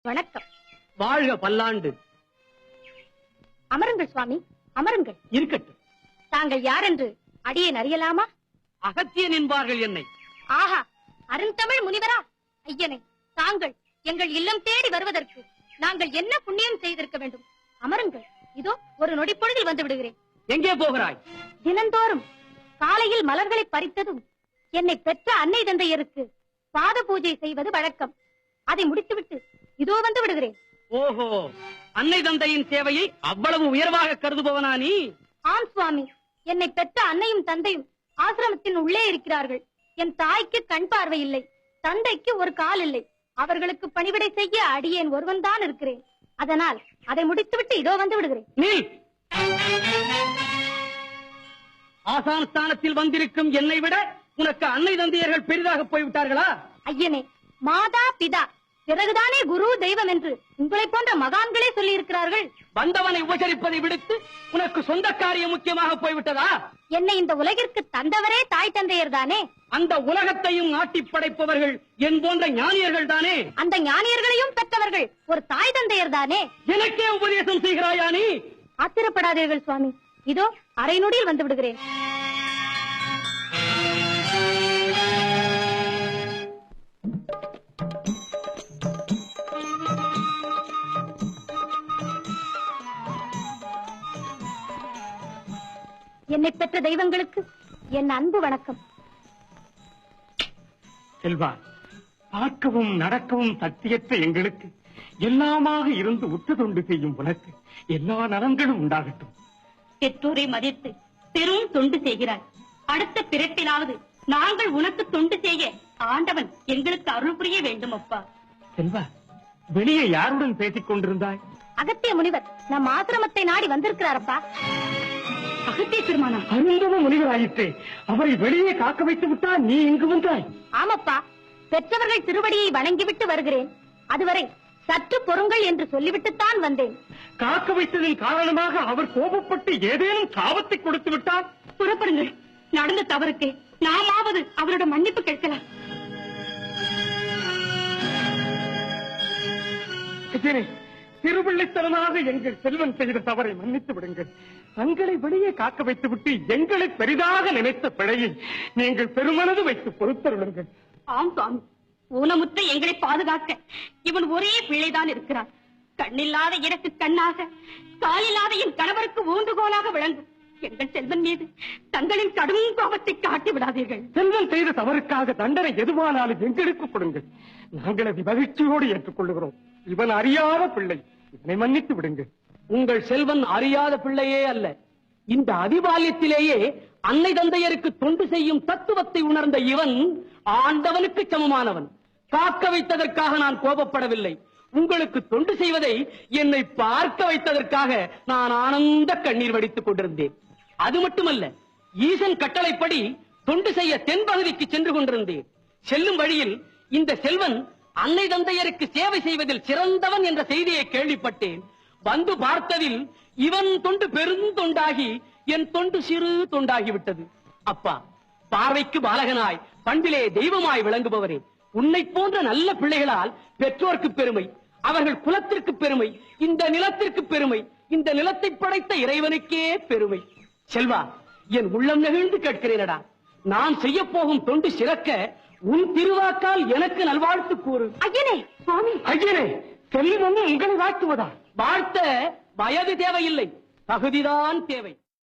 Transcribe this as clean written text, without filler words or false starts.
வணக்கம். வாழ்க பல்லாண்டு. அமருங்கள் சுவாமி, அமருங்கள். இருக்கட்டும். தாங்கள் யார் என்று அடியேன் அறியலாமா? அகத்தியன் என்பார்கள் என்னை. ஆஹா, அருந்தமிழ் முனிவரா? ஐயனே, தாங்கள் எங்கள் இல்லம் தேடி வருவதற்கு நாங்கள் என்ன புண்ணியம் செய்திருக்க வேண்டும்? அமருங்கள். இதோ ஒரு நொடி பொழுதில் வந்து விடுகிறேன். எங்கே போகிறாய்? தினந்தோறும் காலையில் மலர்களை பறித்ததும் என்னை பெற்ற அன்னை தந்தையருக்கு பாத பூஜை செய்வது வழக்கம். அதை முடித்துவிட்டு இதோ வந்து விடுகிறேன். ஓஹோ, அன்னை தந்தையின் சேவையை அவ்வளவு உயர்வாக கருதுபவனா நீ? ஆம் சுவாமி, என்னை பெற்ற அன்னையும் தந்தையும் ஆசிரமத்தின் உள்ளே இருக்கிறார்கள். என் தாய்க்கு கண் பார்வை இல்லை, தந்தைக்கு ஒரு கால் இல்லை. அவர்களுக்கு பணிவிடை செய்ய அடியேன் ஒருவன் தான் இருக்கிறேன். அதனால் அதை முடித்துவிட்டு இதோ வந்து விடுகிறேன். நீ ஆசான் ஸ்தானத்தில் வந்திருக்கும் என்னை விட உனக்கு அன்னை தந்தையர்கள் பெரிதாக போய்விட்டார்களா? ஐயனே, மாதா பிதா பிறகுதானே குரு தெய்வம் என்று உங்களை போன்ற மகான்களே சொல்லி இருக்கிறார்கள். வந்தவனை உபசரிப்பதை விடுத்து உனக்கு சொந்த காரியம் முக்கியமாக போய்விட்டதா? என்னை இந்த உலகிற்கு தந்தவரே தாய் தந்தையர் தானே. அந்த உலகத்தையும் ஆட்டி படைப்பவர்கள் என் போன்ற ஞானியர்கள் தானே. அந்த ஞானியர்களையும் பெற்றவர்கள் ஒரு தாய் தந்தையர் தானே. எனக்கே உபதேசம் செய்கிறாயா நீ? ஆத்திரப்படாதீர்கள் சுவாமி, இதோ அரை நொடியில் வந்து விடுகிறேன். என்னை பெற்ற தெய்வங்களுக்கு என் அன்பு வணக்கம். செல்வா, பார்க்கவும் நடக்கவும் சத்தியற்ற எங்களுக்கு எல்லாமாக இருந்து உற்று தொண்டு செய்யும் உனக்கு எல்லா நலன்களும் உண்டாகட்டும். பெற்றோரை மதித்து பெரும் தொண்டு செய்கிறாய். அடுத்த பிறப்பிலாவது நாங்கள் உனக்கு தொண்டு செய்ய ஆண்டவன் எங்களுக்கு அருள் புரிய வேண்டும் அப்பா. செல்வா, வெளியே யாருடன் பேசிக் கொண்டிருந்தாய்? அகத்திய முனிவர் நம் ஆசிரமத்தை நாடி வந்திருக்கிறாரப்பா. அகத்திய பெருமானா? அருந்தவ முனிவராயிற்றே, அவரை வெளியே காக்க வைத்து விட்டால் நீ இங்கு வந்தாய்? ஆமப்பா, பெற்றவர்கள் திருவடியை வணங்கிவிட்டு வருகிறேன். அதுவரை சற்று பொறுங்கள் என்று சொல்லிவிட்டுத்தான் வந்தேன். காக்க வைத்ததின் காரணமாக அவர் கோபப்பட்டு ஏதேனும் சாபத்தை கொடுத்து விட்டால்? புறப்படுங்கள். நடந்த தவறுக்கு நாமாவது அவரோட மன்னிப்பு கேட்கலாம். திருவிள்ளைத்தனமாக எங்கள் செல்வன் செய்த தவறை மன்னித்து விடுங்கள். தங்களை வெளியே காக்க வைத்துவிட்டு எங்களை பெரிதாக நினைத்த பிழையை நீங்கள் பெருமனது வைத்து பொறுத்தருளுங்கள். ஆம் சுவாமி, ஊனமுற்ற எங்களை பாதுகாக்க இவன் ஒரே பிள்ளைதான் இருக்கிறான். கண்ணில்லாத எனக்கு கண்ணாக, காலில்லாத என் கணவருக்கு ஊன்றுகோலாக விளங்கும் எங்கள் செல்வன் மீது தங்களின் கடும் கோபத்தை காட்டி விடாதீர்கள். செல்வன் செய்த தவறுக்காக தண்டனை எதுவானாலும் எங்களுக்கு கொடுங்கள். நாங்கள் அதை மகிழ்ச்சியோடு ஏற்றுக்கொள்ளுகிறோம். இவன் அறியாத பிள்ளை, இதனை மன்னித்து விடுங்கள். உங்கள் செல்வன் அறியாத பிள்ளையே அல்ல. இந்த அதிபால்யத்திலேயே அன்னை தந்தையருக்கு தொண்டு செய்யும் தத்துவத்தை உணர்ந்த இவன் ஆண்டவனுக்கு சமமானவன். காக்க வைத்ததற்காக நான் கோபப்படவில்லை. உங்களுக்கு தொண்டு செய்வதை என்னை பார்க்க வைத்ததற்காக நான் ஆனந்த கண்ணீர் வடித்துக் கொண்டிருந்தேன். அது மட்டுமல்ல, ஈசன் கட்டளைப்படி தொண்டு செய்ய தென்பகுதிக்கு சென்று கொண்டிருந்தேன். செல்லும் வழியில் இந்த செல்வன் அன்னை தந்தையருக்கு சேவை செய்வதில் சிறந்தவன் என்ற செய்தியை கேள்விப்பட்டேன். வந்து பார்த்ததில் இவன் தொண்டு பெருந்தொண்டாகி என் தொண்டு சிறு தொண்டாகிவிட்டது. அப்பா, பார்வைக்கு பாலகனாய் பண்பிலே தெய்வமாய் விளங்குபவரே, உன்னை போன்ற நல்ல பிள்ளைகளால் பெற்றோர்க்கு பெருமை, அவர்கள் குலத்திற்கு பெருமை, இந்த நிலத்திற்கு பெருமை, இந்த நிலத்தை படைத்த இறைவனுக்கே பெருமை. செல்வா, என் உள்ளம் நெகிழ்ந்து கேட்கிறேனடா, நான் செய்ய போகும் தொண்டு சிறக்க உன் திருவாக்கால் எனக்கு நல்வாழ்த்து கூறு. ஐயனே, சுவாமி. ஐயனே, செல்வம் உங்களை வாழ்த்துவதா? வாழ்த்த வயது தேவையில்லை, தகுதிதான் தேவை.